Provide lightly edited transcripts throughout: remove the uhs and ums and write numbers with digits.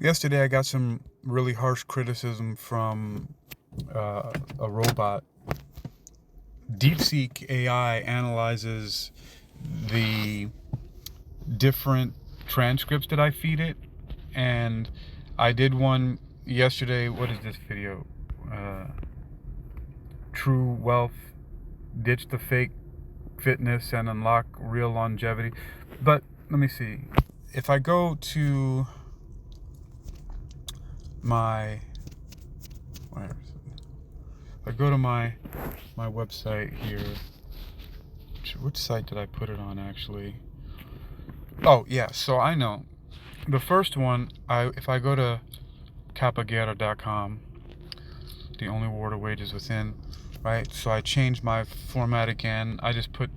Yesterday, I got some really harsh criticism from a robot. DeepSeek AI analyzes the different transcripts that I feed it, and I did one yesterday. What is this video? True wealth, ditch the fake fitness, and unlock real longevity. But let me see. If I go to my where is it? If I go to my website here, which site did I put it on actually? Oh yeah, so I know the first one. If I go to capaguerra.com, the only war to wage is within, right? So I changed my format again. I just put.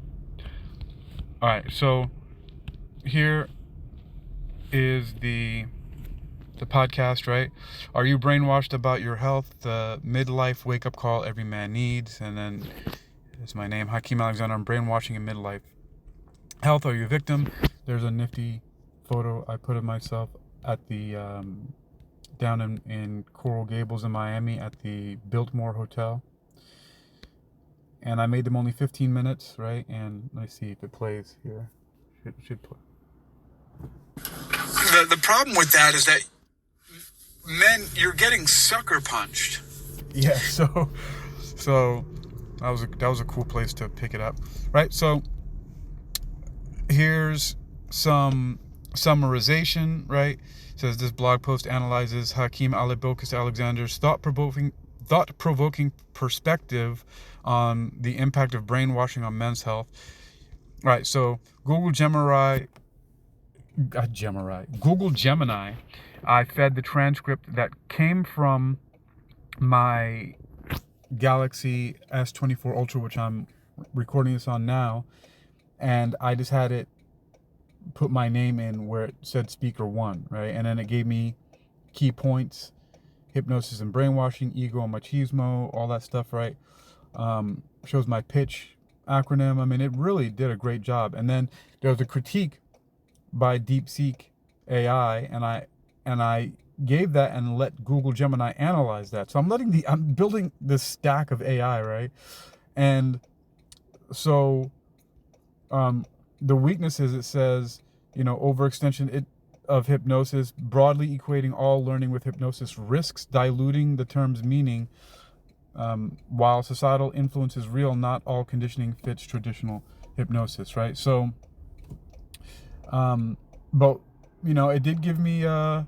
All right, so here is the podcast, right? Are you brainwashed about your health? The midlife wake up call every man needs. And then is my name, Hakeem Alexander. I'm brainwashing in midlife health. Are you a victim? There's a nifty photo I put of myself at the down in Coral Gables in Miami at the Biltmore Hotel. And I made them only 15 minutes, right? And let's see if it plays here. Should play. The problem with that is that men, you're getting sucker punched. Yeah, so that was a cool place to pick it up, right? So here's some summarization, right? It says this blog post analyzes Hakeem Alibokis Alexander's thought-provoking perspective on the impact of brainwashing on men's health. Right, so Google Gemini, I fed the transcript that came from my Galaxy S24 Ultra, which I'm recording this on now, and I just had it put my name in where it said speaker 1, right? And then it gave me key points, hypnosis and brainwashing, ego and machismo, all that stuff, right? Shows my pitch acronym. I mean, it really did a great job. And then there was a critique by DeepSeek AI, and I gave that and let Google Gemini analyze that. So I'm building this stack of AI, right? And so the weaknesses, it says, overextension of hypnosis, broadly equating all learning with hypnosis, risks diluting the term's meaning. While societal influence is real, not all conditioning fits traditional hypnosis, right? So but it did give me a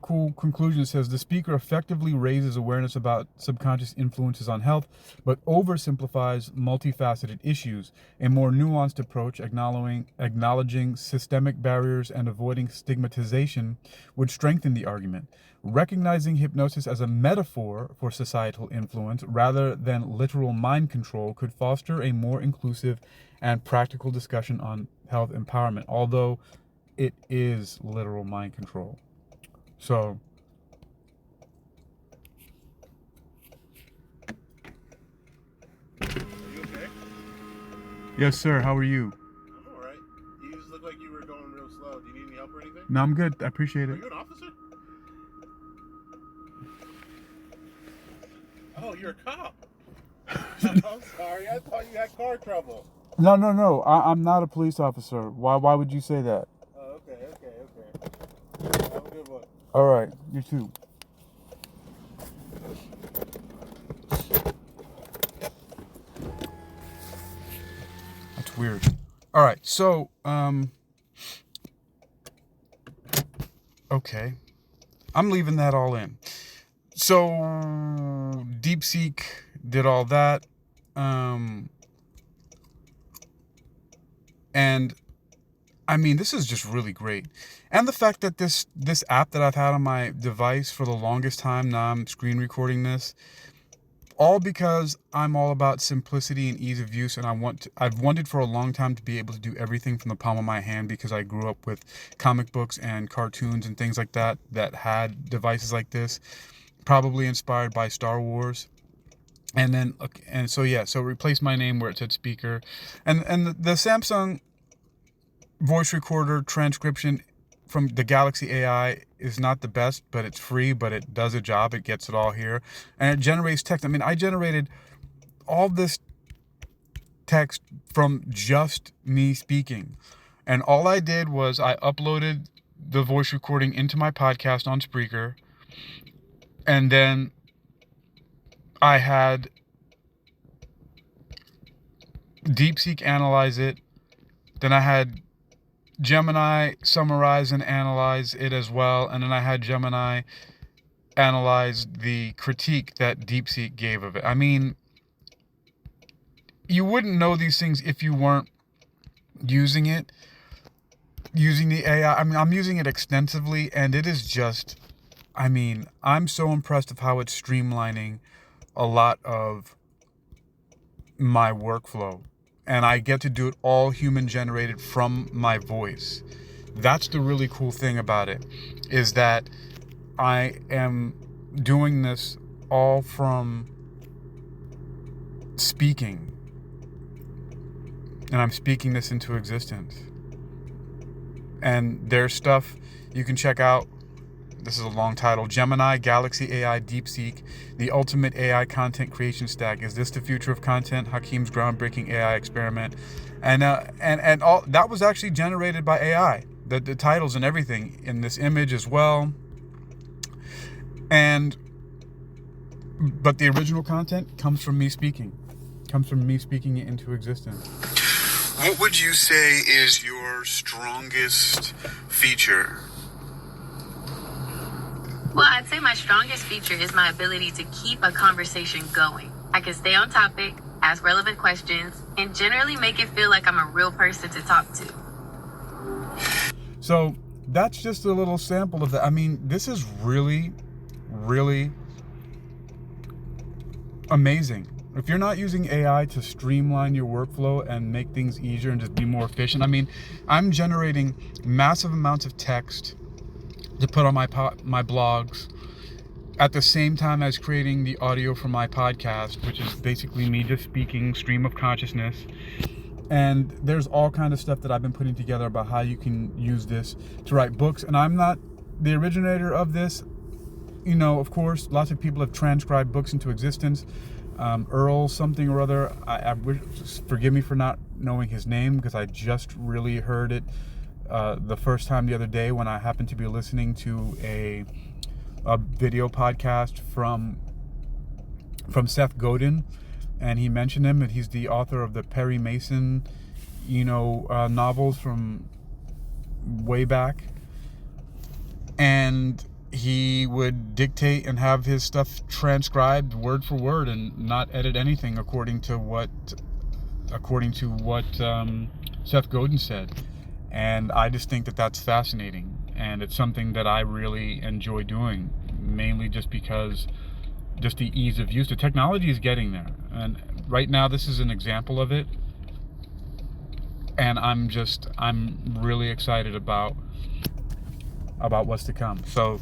cool conclusion. It says the speaker effectively raises awareness about subconscious influences on health, but oversimplifies multifaceted issues. A more nuanced approach, acknowledging systemic barriers and avoiding stigmatization, would strengthen the argument. Recognizing hypnosis as a metaphor for societal influence rather than literal mind control could foster a more inclusive and practical discussion on health empowerment, although it is literal mind control. So, Are you okay? yes, sir. How are you? I'm alright. You just look like you were going real slow. Do you need any help or anything? No, I'm good. I appreciate Are it. you an officer? Oh, you're a cop. I'm sorry. I thought you had car trouble. No. I'm not a police officer. Why would you say that? Oh, okay. Have a good one. All right, you too. That's weird. All right, so okay, I'm leaving that all in. So DeepSeek did all that, and I mean, this is just really great. And the fact that this app that I've had on my device for the longest time, now I'm screen recording this, all because I'm all about simplicity and ease of use, and I've wanted for a long time to be able to do everything from the palm of my hand, because I grew up with comic books and cartoons and things like that had devices like this, probably inspired by Star Wars. And then so replace my name where it said speaker, and the Samsung voice recorder transcription from the Galaxy AI is not the best, but it's free, but it does a job. It gets it all here. And it generates text. I mean, I generated all this text from just me speaking. And all I did was I uploaded the voice recording into my podcast on Spreaker. And then I had DeepSeek analyze it. Then I had Gemini summarize and analyze it as well. And then I had Gemini analyze the critique that DeepSeek gave of it. I mean, you wouldn't know these things if you weren't using it, using the AI. I mean, I'm using it extensively, and it is just, I mean, I'm so impressed of how it's streamlining a lot of my workflow. And I get to do it all human generated from my voice. That's the really cool thing about it, is that I am doing this all from speaking. And I'm speaking this into existence. And there's stuff you can check out. This is a long title. Gemini, Galaxy AI, DeepSeek, the ultimate AI content creation stack. Is this the future of content? Hakeem's groundbreaking AI experiment. And all that was actually generated by AI. The titles and everything in this image as well. But the original content comes from me speaking. Comes from me speaking it into existence. What would you say is your strongest feature? Well, I'd say my strongest feature is my ability to keep a conversation going. I can stay on topic, ask relevant questions, and generally make it feel like I'm a real person to talk to. So that's just a little sample of that. I mean, this is really, really amazing. If you're not using AI to streamline your workflow and make things easier and just be more efficient, I mean, I'm generating massive amounts of text to put on my blogs at the same time as creating the audio for my podcast, which is basically me just speaking, stream of consciousness. And there's all kind of stuff that I've been putting together about how you can use this to write books. And I'm not the originator of this. You know, of course, lots of people have transcribed books into existence. Earl something or other, I forgive me for not knowing his name, because I just really heard it the first time the other day when I happened to be listening to a video podcast from Seth Godin, and he mentioned him, and he's the author of the Perry Mason, novels from way back. And he would dictate and have his stuff transcribed word for word and not edit anything according to what Seth Godin said. And I just think that that's fascinating, and it's something that I really enjoy doing, mainly just because just the ease of use. The technology is getting there, and right now this is an example of it, and I'm really excited about what's to come. So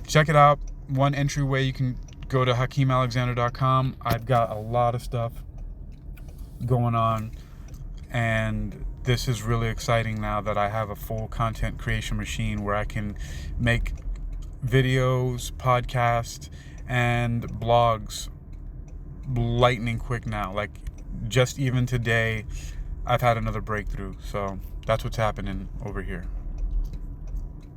check it out. One entryway, you can go to HakeemAlexander.com. I've got a lot of stuff going on, and this is really exciting now that I have a full content creation machine where I can make videos, podcasts, and blogs lightning quick now. Like, just even today, I've had another breakthrough. So that's what's happening over here.